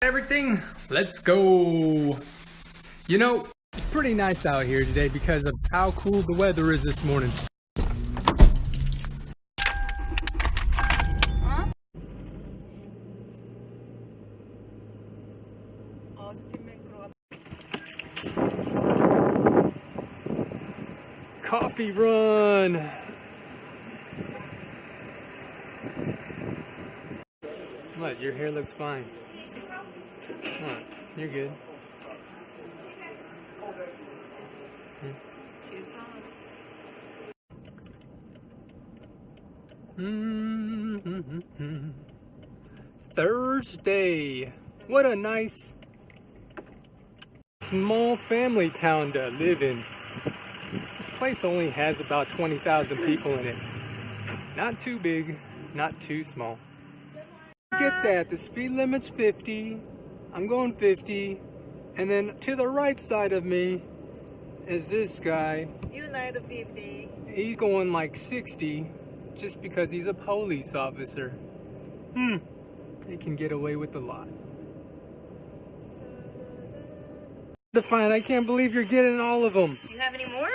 Everything, let's go. You know, it's pretty nice out here today because of how cool the weather is this morning. Coffee run. What? Your hair looks fine. Oh, you're good. Thursday. What a nice small family town to live in. This place only has about 20,000 people in it. Not too big, not too small. Get that, the speed limit's 50. I'm going 50, and then to the right side of me is this guy. You know the 50. He's going like 60 just because he's a police officer. He can get away with a lot. The fine, I can't believe you're getting all of them. You have any more?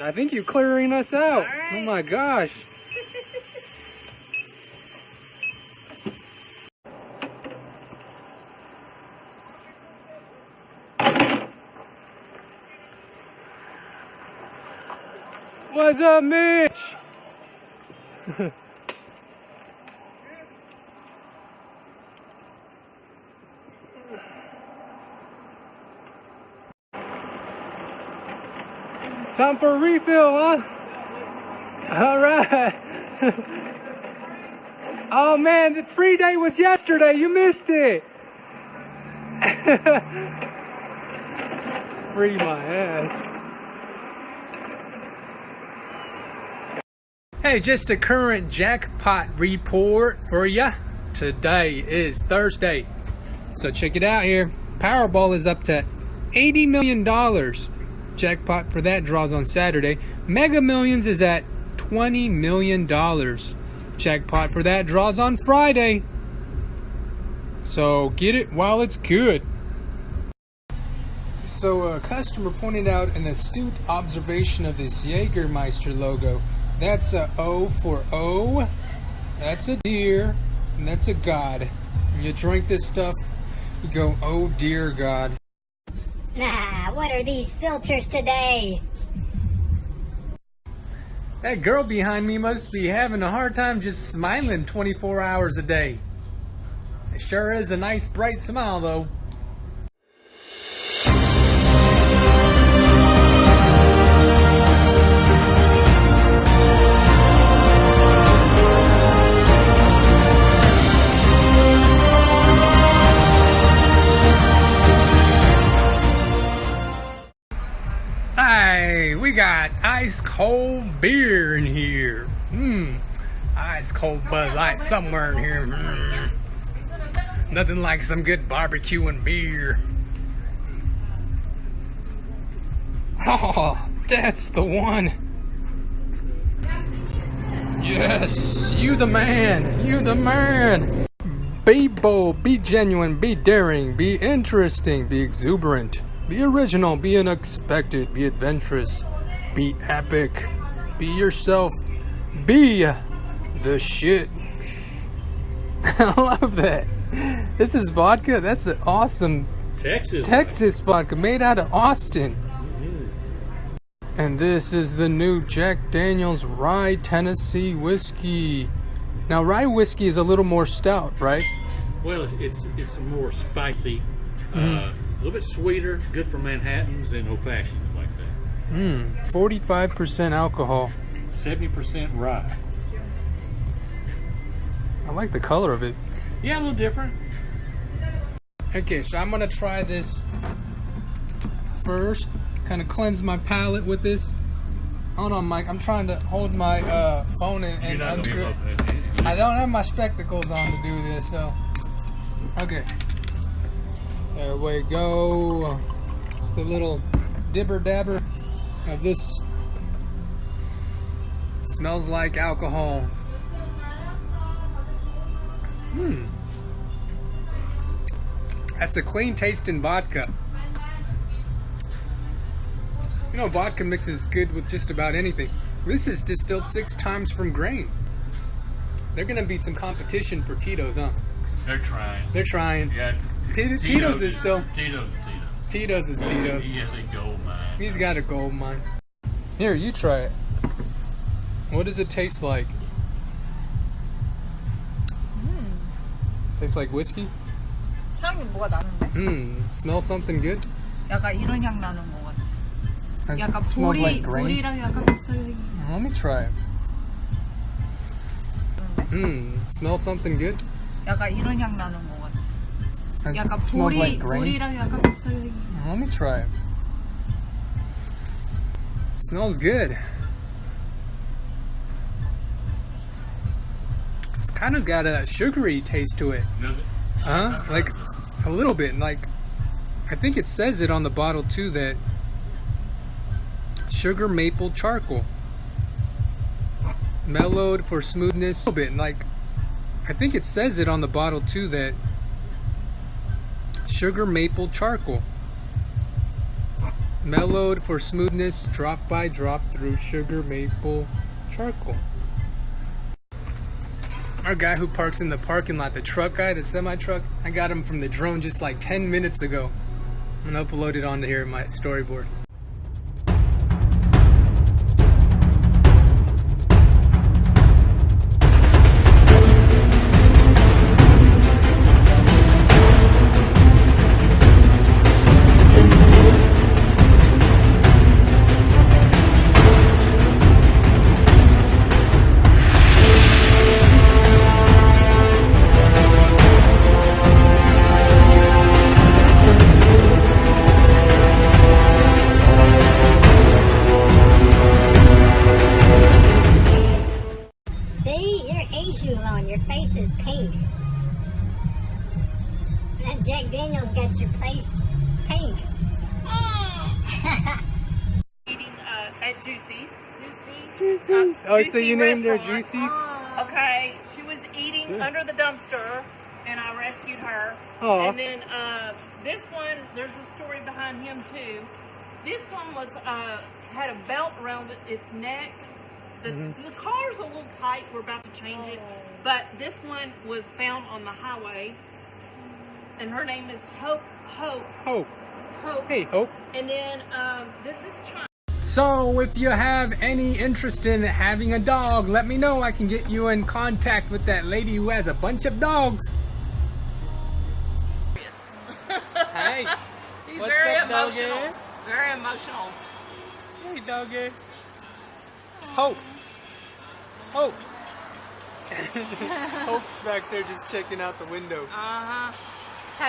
I think you're clearing us out. All right. Oh my gosh. What's up, Mitch? Time for a refill, huh? All right. Oh man, the free day was yesterday. You missed it. Free my ass. Hey, just a current jackpot report for ya. Today is Thursday, so check it out here. Powerball is up to $80 million. Jackpot for that draws on Saturday. Mega Millions is at $20 million. Jackpot for that draws on Friday. So get it while it's good. So a customer pointed out an astute observation of this Jägermeister logo. That's a O for O, that's a deer, and that's a God. When you drink this stuff, you go, oh dear God. Nah, what are these filters today? That girl behind me must be having a hard time just smiling 24 hours a day. It sure is a nice bright smile though. Hey, we got ice cold beer in here. Ice cold Bud Light somewhere in here. Nothing like some good barbecue and beer. Oh, that's the one. Yes, you the man. You the man. Be bold, be genuine, be daring, be interesting, be exuberant. Be original, be unexpected, be adventurous, be epic, be yourself, be the shit. I love that. This is vodka. That's an awesome Texas vodka made out of Austin. And this is the new Jack Daniel's Rye Tennessee whiskey. Now rye whiskey is a little more stout, right? Well, it's more spicy. A little bit sweeter, good for Manhattans and old fashions like that. 45% alcohol. 70% rye. I like the color of it. Yeah, a little different. Okay, so I'm gonna try this first. Kind of cleanse my palate with this. Hold on, Mike. I'm trying to hold my phone and unscrew it. I don't have my spectacles on to do this, so. Okay. There we go. Just a little dibber dabber of this. Smells like alcohol. That's a clean tasting vodka. You know, vodka mixes good with just about anything. This is distilled 6 times from grain. They're gonna be some competition for Tito's, huh? They're trying. They're trying. Yeah. Tito's is still. Tito's. Tito's is Tito's. He has a gold mine. He's got a gold mine. Here, you try it. What does it taste like? Tastes like whiskey? 향이 뭐가 나는데? Smells something good? 약간 이런 향 나는 거 같아. 약간 It smells like grain. 보리랑 약간 비슷하게 생긴. Let me try it. Smells something good? 약간 이런 향 나는 거 같아. 약간 It smells like grain. 보리랑 약간 비슷하게 생긴. Let me try it. Smells good. It's kind of got a sugary taste to it. Does it? Huh? Like a little bit. Like I think it says it on the bottle too that sugar maple charcoal. Mellowed for smoothness. A little bit. Like I think it says it on the bottle too that sugar maple charcoal. Mellowed for smoothness, drop by drop through sugar maple charcoal. Our guy who parks in the parking lot, the truck guy, the semi truck, I got him from the drone just like 10 minutes ago. I'm gonna upload it onto here in my storyboard. Your face is pink. That Jack Daniels got your face pink. Eating at Juicy's. Oh, so you named her restaurant. Juicy's? Okay, she was eating under the dumpster, and I rescued her. Aw. And then this one, there's a story behind him too. This one was had a belt around its neck. The collar's a little tight. We're about to change it, but this one was found on the highway, and her name is Hope. Hope. Hope. Hey, Hope. And then this is China. So if you have any interest in having a dog, let me know. I can get you in contact with that lady who has a bunch of dogs. Hey. He's What's very up, emotional. doggy? Very emotional. Hey, doggy. Hope. Hope. Hope's back there just checking out the window. 다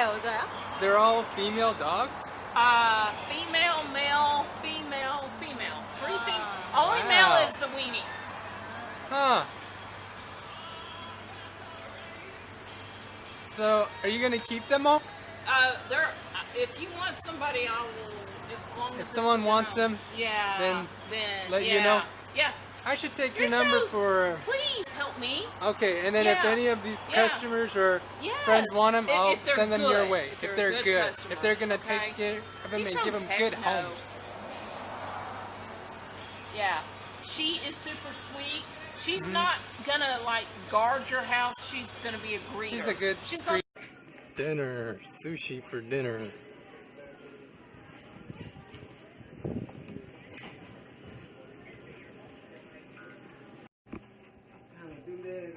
여자야? They're all female dogs? Female, male, female, female. Only male is the weenie. Huh. So, are you gonna keep them all? If you want somebody, I will. If someone wants them, yeah, then let yeah, you know. Yeah. I should take You're your number so- for. Please help me. Okay, and then if Yeah. any of these Yeah. customers or Yes. friends want them, If I'll they're send them your good. way. If If they're they're a good good, customer, if they're gonna okay? take care of them He's and so give them good techno. homes. Yeah. She is super sweet. She's not gonna like guard your house. She's gonna be a greeter. She's a good She's gonna dinner, sushi for dinner.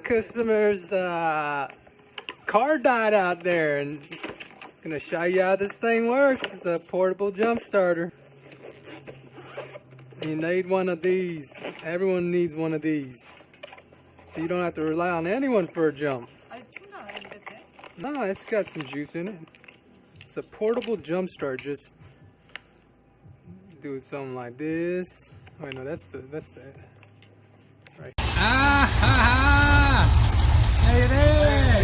Customer's car died out there, and gonna show you how this thing works. It's a portable jump starter. You need one of these. Everyone needs one of these, so you don't have to rely on anyone for a jump. No, it's got some juice in it. It's a portable jump start. Just do something like this. Wait, no, that's the right. Ah ha ha! Hey there!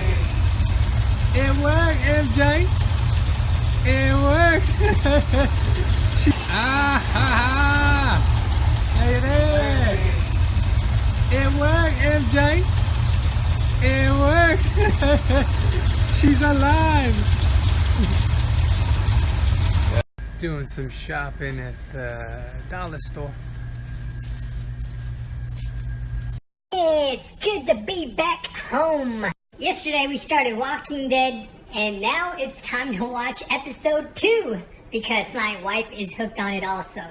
It worked, MJ. It worked. Ah ha ha! Hey there! It worked, MJ. It worked. She's alive. doing some shopping at the dollar store. It's good to be back home. Yesterday we started Walking Dead, and now it's time to watch episode 2 because my wife is hooked on it also.